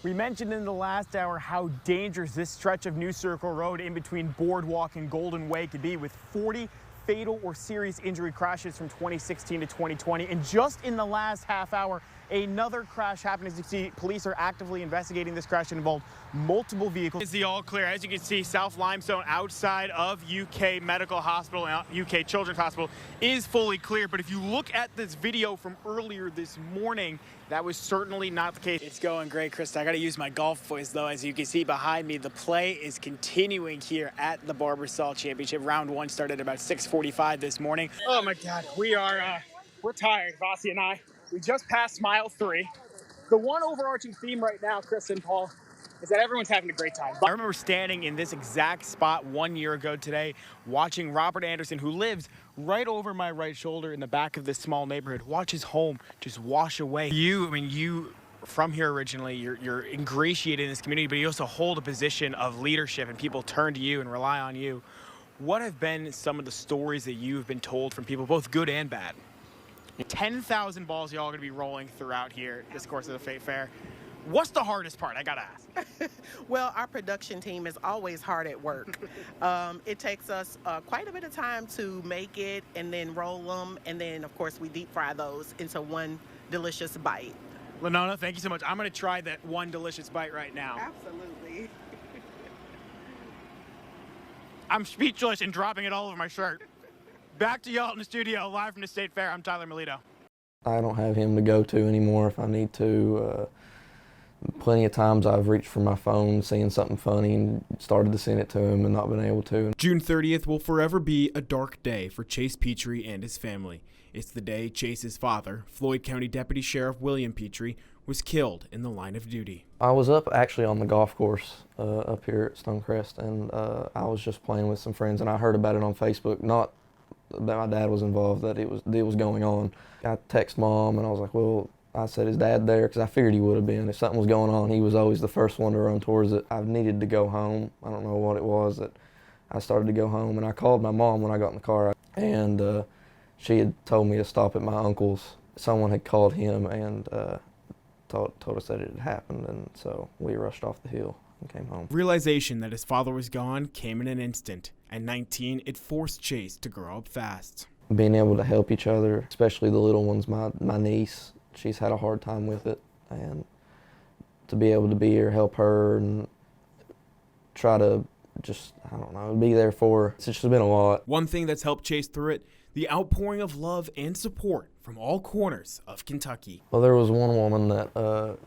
We mentioned in the last hour how dangerous this stretch of New Circle Road in between Boardwalk and Golden Way could be, with 40 fatal or serious injury crashes from 2016 to 2020. And just in the last half hour, another crash happened. As you see, police are actively investigating this crash that involved multiple vehicles. Is the all clear? As you can see, South Limestone outside of UK Medical Hospital, UK Children's Hospital, is fully clear. But if you look at this video from earlier this morning, that was certainly not the case. It's going great, Krista. I got to use my golf voice, though. As you can see behind me, the play is continuing here at the Barbasol Championship. Round one started about 6:45 this morning. Oh my God, we're tired, Vasi and I. We just passed mile 3. The one overarching theme right now, Chris and Paul, is that everyone's having a great time. I remember standing in this exact spot 1 year ago today, watching Robert Anderson, who lives right over my right shoulder in the back of this small neighborhood, watch his home just wash away. You from here originally, you're ingratiated in this community, but you also hold a position of leadership and people turn to you and rely on you. What have been some of the stories that you've been told from people, both good and bad? 10,000 balls y'all gonna be rolling throughout here this course of the Fate Fair. What's the hardest part? I gotta ask. Well, our production team is always hard at work. It takes us quite a bit of time to make it and then roll them, and then of course we deep fry those into one delicious bite. Lenona, thank you so much. I'm gonna try that one delicious bite right now. Absolutely. I'm speechless and dropping it all over my shirt. Back to y'all in the studio, live from the State Fair. I'm Tyler Melito. I don't have him to go to anymore if I need to. Plenty of times I've reached for my phone, seeing something funny, and started to send it to him and not been able to. June 30th will forever be a dark day for Chase Petrie and his family. It's the day Chase's father, Floyd County Deputy Sheriff William Petrie, was killed in the line of duty. I was up actually on the golf course up here at Stonecrest, and I was just playing with some friends, and I heard about it on Facebook. Not that my dad was involved, that it was going on. I texted Mom, and I was like, well, I said, is Dad there? Because I figured he would have been. If something was going on, he was always the first one to run towards it. I needed to go home. I don't know what it was that I started to go home, and I called my mom when I got in the car, and she had told me to stop at my uncle's. Someone had called him and told us that it had happened, and so we rushed off the hill and came home. Realization that his father was gone came in an instant. At 19, it forced Chase to grow up fast. Being able to help each other, especially the little ones, my niece, she's had a hard time with it, and to be able to be here, help her, and try to just, I don't know, be there for her. It's just been a lot. One thing that's helped Chase through it, the outpouring of love and support from all corners of Kentucky. Well, there was one woman that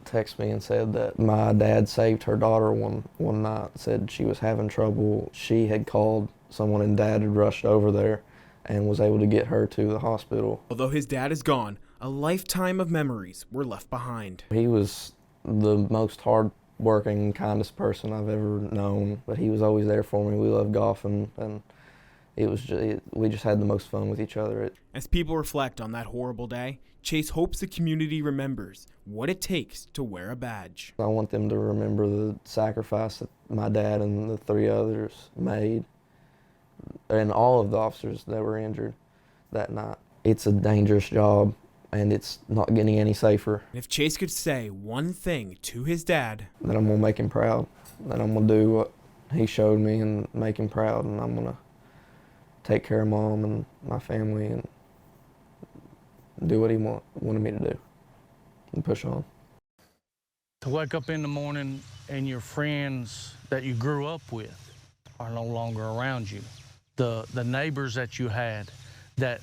texted me and said that my dad saved her daughter one night, said she was having trouble. She had called someone and Dad had rushed over there and was able to get her to the hospital. Although his dad is gone, a lifetime of memories were left behind. He was the most hard-working, kindest person I've ever known, but he was always there for me. We loved golfing, and we just had the most fun with each other. As people reflect on that horrible day, Chase hopes the community remembers what it takes to wear a badge. I want them to remember the sacrifice that my dad and the 3 others made, and all of the officers that were injured that night. It's a dangerous job, and it's not getting any safer. If Chase could say one thing to his dad, that I'm gonna make him proud, that I'm gonna do what he showed me and make him proud, and I'm gonna take care of Mom and my family and do what he wanted me to do and push on. To wake up in the morning and your friends that you grew up with are no longer around you. The neighbors that you had that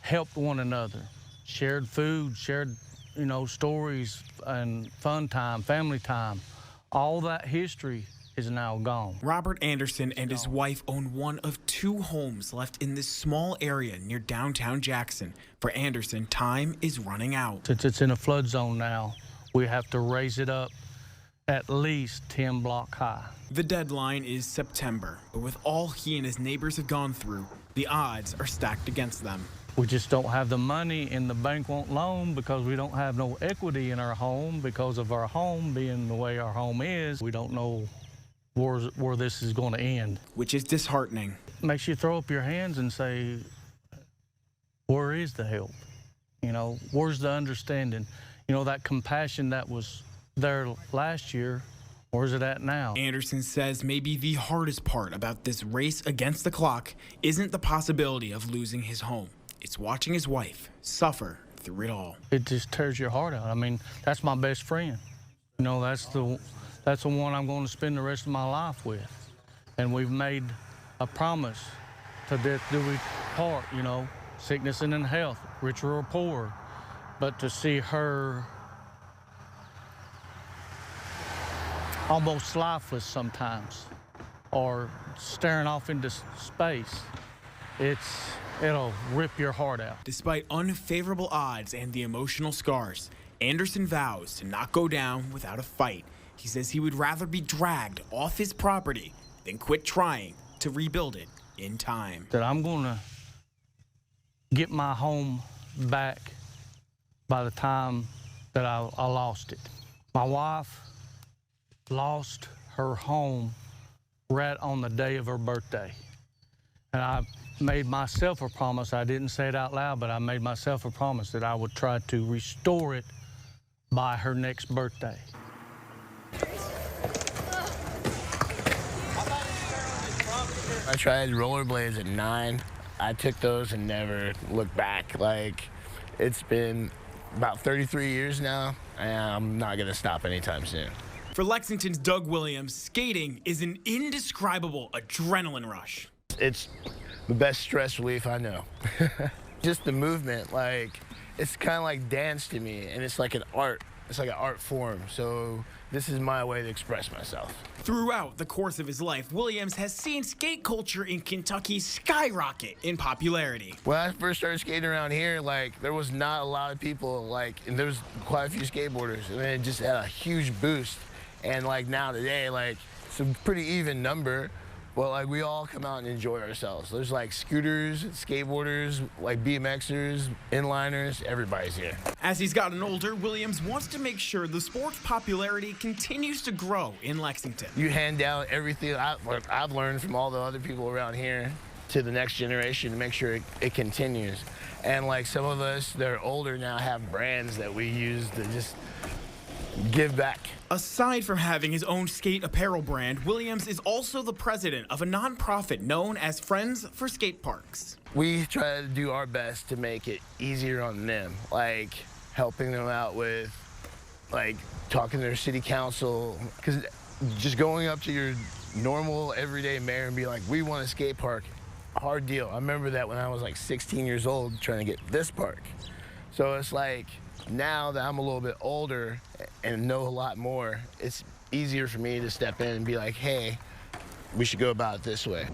helped one another, shared food, shared, stories and fun time, family time. All that history is now gone. Robert Anderson and his wife own one of 2 homes left in this small area near downtown Jackson. For Anderson, time is running out. Since it's in a flood zone now, we have to raise it up at least 10 block high. The deadline is September, but with all he and his neighbors have gone through, the odds are stacked against them. We just don't have the money, and the bank won't loan because we don't have no equity in our home because of our home being the way our home is. We don't know where this is going to end. Which is disheartening. Makes you throw up your hands and say, where is the help? Where's the understanding? That compassion that was there last year. Where's it at now? Anderson says maybe the hardest part about this race against the clock isn't the possibility of losing his home. It's watching his wife suffer through it all. It just tears your heart out. I mean, that's my best friend. You know, that's the one I'm going to spend the rest of my life with. And we've made a promise to death do we part, you know, sickness and in health, richer or poorer. But to see her almost lifeless sometimes, or staring off into space, it'll rip your heart out. Despite unfavorable odds and the emotional scars, Anderson vows to not go down without a fight. He says he would rather be dragged off his property than quit trying to rebuild it in time. That I'm gonna get my home back by the time that I lost it. My wife lost her home right on the day of her birthday. And I made myself a promise, I didn't say it out loud, but I made myself a promise that I would try to restore it by her next birthday. I tried rollerblades at 9. I took those and never looked back. Like, it's been about 33 years now, and I'm not gonna stop anytime soon. For Lexington's Doug Williams, skating is an indescribable adrenaline rush. It's the best stress relief I know. Just the movement, like, it's kind of like dance to me, and it's like an art. It's like an art form, so this is my way to express myself. Throughout the course of his life, Williams has seen skate culture in Kentucky skyrocket in popularity. When I first started skating around here, like, there was not a lot of people, like, and there was quite a few skateboarders, and it just had a huge boost. And like now today, like, it's a pretty even number, but like we all come out and enjoy ourselves. There's like scooters, skateboarders, like BMXers, inliners, everybody's here. As he's gotten older, Williams wants to make sure the sport's popularity continues to grow in Lexington. You hand down everything I've learned from all the other people around here to the next generation to make sure it continues. And like some of us that are older now have brands that we use to just give back. Aside from having his own skate apparel brand, Williams is also the president of a nonprofit known as Friends for Skate Parks. We try to do our best to make it easier on them, like helping them out with like talking to their city council, because just going up to your normal everyday mayor and be like, we want a skate park, hard deal. I remember that when I was like 16 years old trying to get this park. So it's like, now that I'm a little bit older and know a lot more, it's easier for me to step in and be like, hey, we should go about it this way.